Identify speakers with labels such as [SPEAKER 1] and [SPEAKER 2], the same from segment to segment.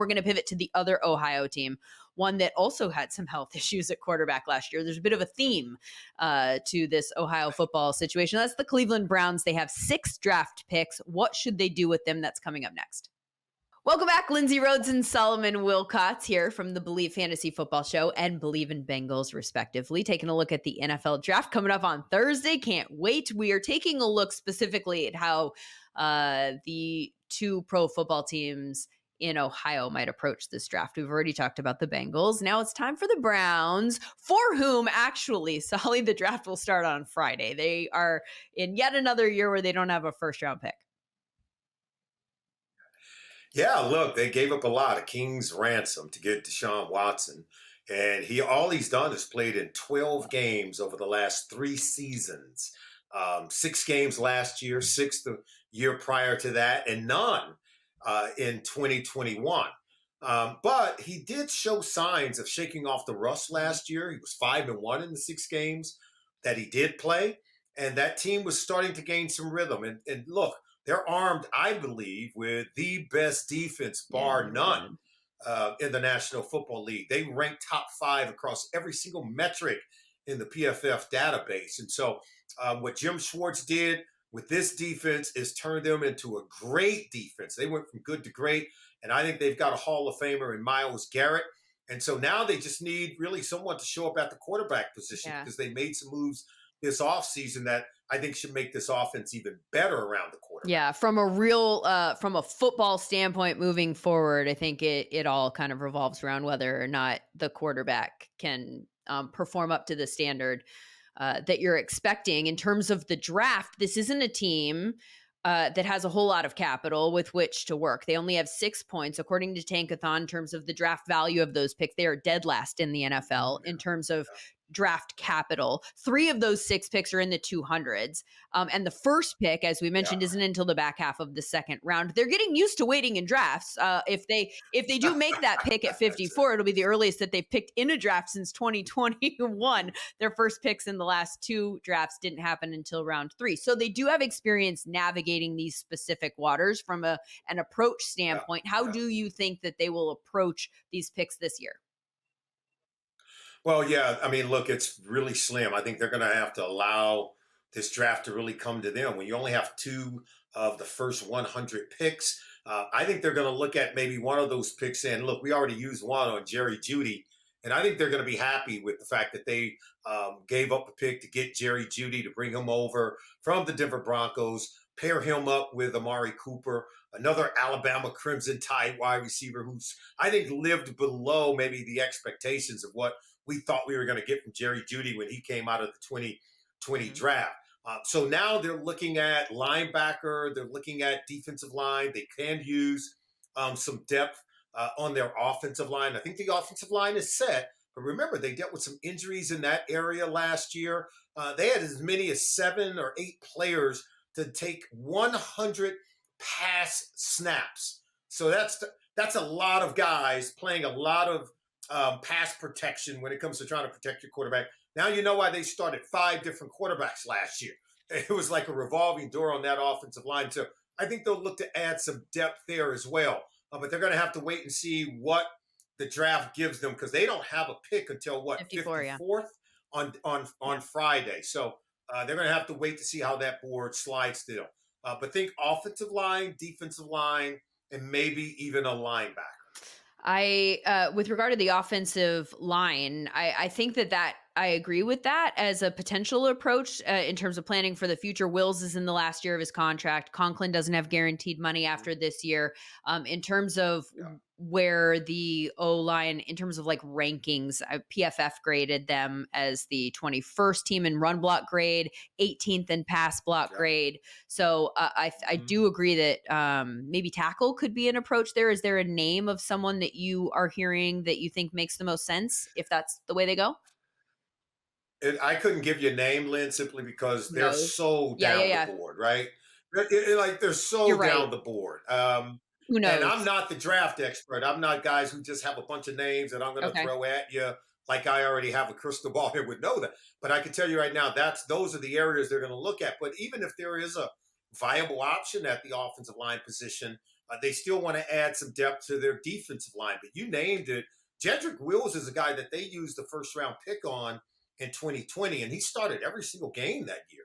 [SPEAKER 1] We're going to pivot to the other Ohio team, one that also had some health issues at quarterback last year. There's a bit of a theme to this Ohio football situation. That's the Cleveland Browns. They have 6 draft picks. What should they do with them? That's coming up next. Welcome back, Lindsay Rhodes and Solomon Wilcots here from the Believe Fantasy Football Show and Believe in Bengals, respectively. Taking a look at the NFL draft coming up on Thursday. Can't wait. We are taking a look specifically at how the 2 pro football teams in Ohio might approach this draft. We've already talked about the Bengals. Now it's time for the Browns, for whom actually, Solly, the draft will start on Friday. They are in yet another year where they don't have a first-round pick.
[SPEAKER 2] Yeah, look, they gave up a lot, a king's ransom to get Deshaun Watson. And all he's done is played in 12 games over the last 3 seasons. 6 games last year, 6 the year prior to that, and none in 2021. But he did show signs of shaking off the rust last year. He was 5-1 in the 6 games that he did play. And that team was starting to gain some rhythm. And look, they're armed, I believe, with the best defense, bar none, in the National Football League. They rank top 5 across every single metric in the PFF database. And so what Jim Schwartz did with this defense is turn them into a great defense. They went from good to great, and I think they've got a Hall of Famer in Myles Garrett. And so now they just need really someone to show up at the quarterback position because they made some moves this offseason that I think should make this offense even better around the quarterback.
[SPEAKER 1] Yeah, from a football standpoint moving forward, I think it all kind of revolves around whether or not the quarterback can perform up to the standard that you're expecting. In terms of the draft, this isn't a team that has a whole lot of capital with which to work. They only have 6 points. According to Tankathon, in terms of the draft value of those picks, they are dead last in the NFL in terms of draft capital. 3 of those 6 picks are in the 200s. And the first pick, as we mentioned, isn't until the back half of the second round. They're getting used to waiting in drafts. If they do make that pick at 54, it'll be the earliest that they've picked in a draft since 2021. Their first picks in the last 2 drafts didn't happen until round 3. So they do have experience navigating these specific waters from an approach standpoint. How do you think that they will approach these picks this year?
[SPEAKER 2] Well, yeah, I mean, look, it's really slim. I think they're going to have to allow this draft to really come to them. When you only have 2 of the first 100 picks, I think they're going to look at maybe one of those picks and look, we already used one on Jerry Jeudy. And I think they're going to be happy with the fact that they gave up a pick to get Jerry Jeudy, to bring him over from the Denver Broncos, pair him up with Amari Cooper, another Alabama Crimson Tide wide receiver who's, I think, lived below maybe the expectations of what we thought we were going to get from Jerry Jeudy when he came out of the 2020 draft. So now they're looking at linebacker. They're looking at defensive line. They can use some depth on their offensive line. I think the offensive line is set. But remember, they dealt with some injuries in that area last year. They had as many as 7 or 8 players to take 100 pass snaps. So that's a lot of guys playing a lot of pass protection when it comes to trying to protect your quarterback. Now you know why they started 5 different quarterbacks last year. It was like a revolving door on that offensive line. So I think they'll look to add some depth there as well. But they're going to have to wait and see what the draft gives them because they don't have a pick until, 54th on Friday. So they're going to have to wait to see how that board slides still. But think offensive line, defensive line, and maybe even a linebacker.
[SPEAKER 1] With regard to the offensive line, I think that I agree with that as a potential approach in terms of planning for the future. Wills is in the last year of his contract. Conklin doesn't have guaranteed money after this year. In terms of where the O-line, in terms of like rankings, PFF graded them as the 21st team in run block grade, 18th in pass block grade. So I do agree that maybe tackle could be an approach there. Is there a name of someone that you are hearing that you think makes the most sense if that's the way they go?
[SPEAKER 2] I couldn't give you a name, Lynn, simply because they're so down the board, right? They're so down the board.
[SPEAKER 1] Who knows?
[SPEAKER 2] And I'm not the draft expert. I'm not guys who just have a bunch of names that I'm going to throw at you like I already have a crystal ball and would know that. But I can tell you right now, those are the areas they're going to look at. But even if there is a viable option at the offensive line position, They still want to add some depth to their defensive line. But you named it. Jedrick Wills is a guy that they used the first round pick on in 2020, and he started every single game that year.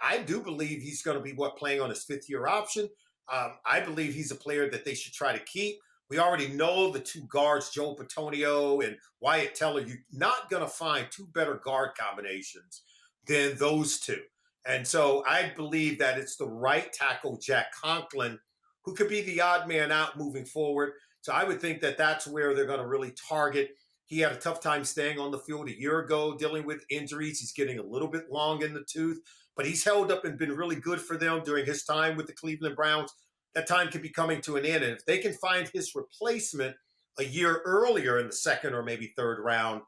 [SPEAKER 2] I do believe he's going to be playing on his 5th-year option. I believe he's a player that they should try to keep. We already know the 2 guards, Joe Patonio and Wyatt Teller. You're not going to find 2 better guard combinations than those 2. And so I believe that it's the right tackle, Jack Conklin, who could be the odd man out moving forward. So I would think that that's where they're going to really target. He had a tough time staying on the field a year ago, dealing with injuries. He's getting a little bit long in the tooth, but he's held up and been really good for them during his time with the Cleveland Browns. That time could be coming to an end. And if they can find his replacement a year earlier in the 2nd or maybe 3rd round,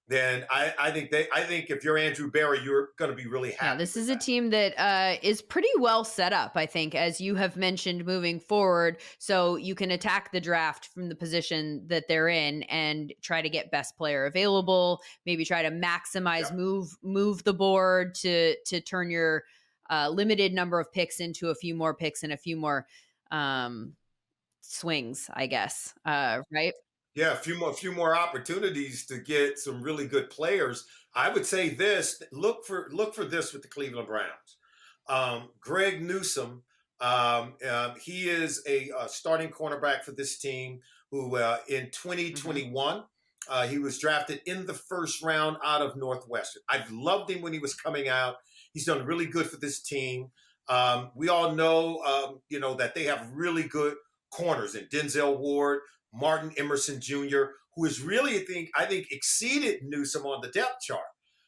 [SPEAKER 2] then I think if you're Andrew Berry, you're going to be really happy.
[SPEAKER 1] Yeah, this is a team that is pretty well set up, I think, as you have mentioned, moving forward. So you can attack the draft from the position that they're in and try to get best player available. Maybe try to maximize, move the board to turn your limited number of picks into a few more picks and a few more swings, I guess. Right?
[SPEAKER 2] Yeah, a few more opportunities to get some really good players. I would say this: look for this with the Cleveland Browns. Greg Newsome, he is a starting cornerback for this team. Who in 2021 he was drafted in the 1st round out of Northwestern. I've loved him when he was coming out. He's done really good for this team. We all know, that they have really good corners in Denzel Ward, Martin Emerson Jr., who has really, I think, exceeded Newsome on the depth chart.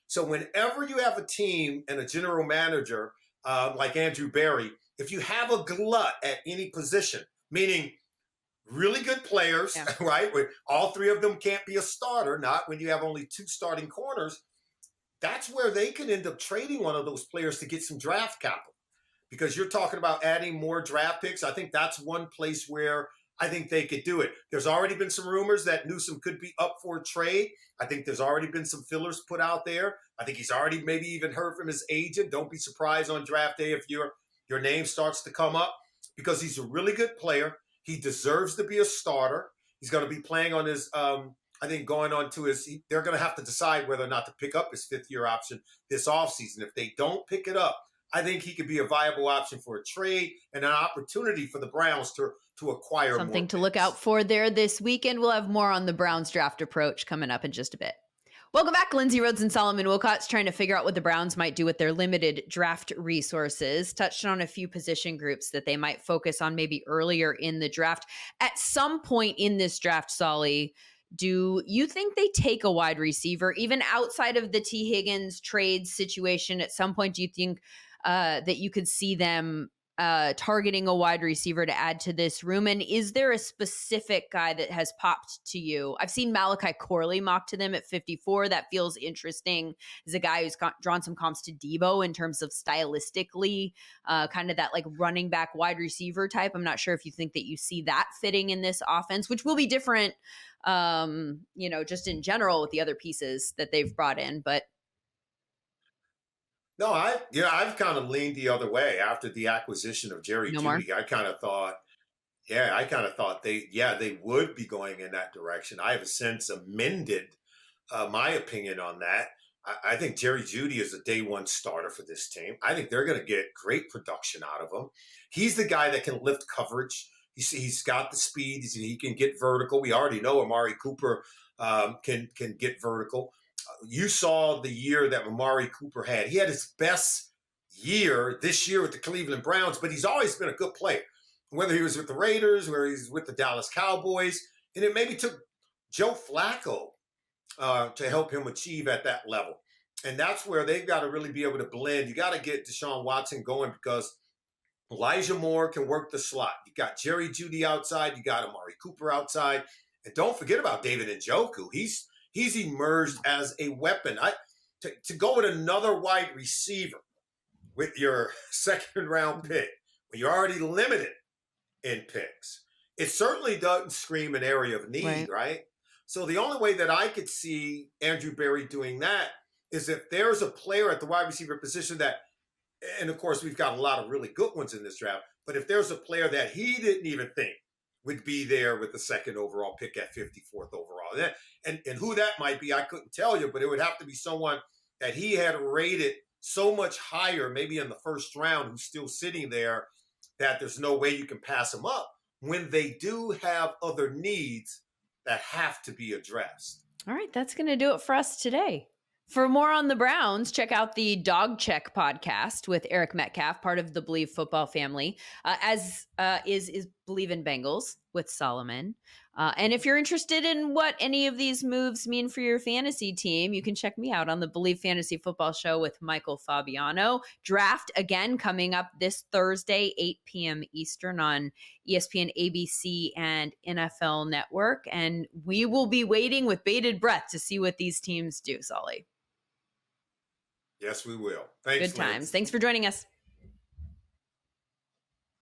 [SPEAKER 2] So whenever you have a team and a general manager like Andrew Berry, if you have a glut at any position, meaning really good players, right, where all 3 of them can't be a starter, not when you have only 2 starting corners, that's where they can end up trading one of those players to get some draft capital. Because you're talking about adding more draft picks. I think that's one place where I think they could do it. There's already been some rumors that Newsome could be up for a trade. I think there's already been some fillers put out there. I think he's already maybe even heard from his agent. Don't be surprised on draft day if your name starts to come up, because he's a really good player. He deserves to be a starter. He's going to be playing on his, I think going on to they're going to have to decide whether or not to pick up his 5th-year option this offseason. If they don't pick it up, I think he could be a viable option for a trade and an opportunity for the Browns to acquire
[SPEAKER 1] something
[SPEAKER 2] more
[SPEAKER 1] to look out for there this weekend. We'll have more on the Browns draft approach coming up in just a bit. Welcome back, Lindsay Rhodes and Solomon Wilcots, trying to figure out what the Browns might do with their limited draft resources. Touched on a few position groups that they might focus on maybe earlier in the draft. At some point in this draft, Solly, do you think they take a wide receiver, even outside of the T. Higgins trade situation? At some point, do you think that you could see them targeting a wide receiver to add to this room? And is there a specific guy that has popped to you? I've seen Malachi Corley mocked to them at 54. That feels interesting. Is a guy who's drawn some comps to Debo in terms of stylistically, kind of that like running back wide receiver type. I'm not sure if you think that you see that fitting in this offense, which will be different, just in general with the other pieces that they've brought in, but
[SPEAKER 2] No, I've kind of leaned the other way after the acquisition of Jerry
[SPEAKER 1] no
[SPEAKER 2] Jeudy.
[SPEAKER 1] more.
[SPEAKER 2] I kind of thought they would be going in that direction. I have since amended my opinion on that. I think Jerry Jeudy is a day 1 starter for this team. I think they're going to get great production out of him. He's the guy that can lift coverage. He's got the speed. He can get vertical. We already know Amari Cooper can get vertical. You saw the year that Amari Cooper had. He had his best year this year with the Cleveland Browns, but he's always been a good player, whether he was with the Raiders, whether he's with the Dallas Cowboys. And it maybe took Joe Flacco to help him achieve at that level. And that's where they've got to really be able to blend. You got to get Deshaun Watson going, because Elijah Moore can work the slot. You got Jerry Jeudy outside. You got Amari Cooper outside. And don't forget about David Njoku. He's emerged as a weapon. To go with another wide receiver with your 2nd round pick, when you're already limited in picks, it certainly doesn't scream an area of need, right? So the only way that I could see Andrew Berry doing that is if there's a player at the wide receiver position that, and of course we've got a lot of really good ones in this draft, but if there's a player that he didn't even think would be there with the second overall pick at 54th overall. And who that might be, I couldn't tell you, but it would have to be someone that he had rated so much higher, maybe in the first round, who's still sitting there, that there's no way you can pass him up when they do have other needs that have to be addressed.
[SPEAKER 1] All right, that's going to do it for us today. For more on the Browns, check out the Dog Check podcast with Eric Metcalf, part of the Believe Football family, as is Believe in Bengals with Solomon. And if you're interested in what any of these moves mean for your fantasy team, you can check me out on the Believe Fantasy Football Show with Michael Fabiano. Draft, again, coming up this Thursday, 8 p.m. Eastern on ESPN, ABC, and NFL Network. And we will be waiting with bated breath to see what these teams do, Solly.
[SPEAKER 2] Yes, we will. Thanks,
[SPEAKER 1] Good times.
[SPEAKER 2] Liz.
[SPEAKER 1] Thanks for joining us.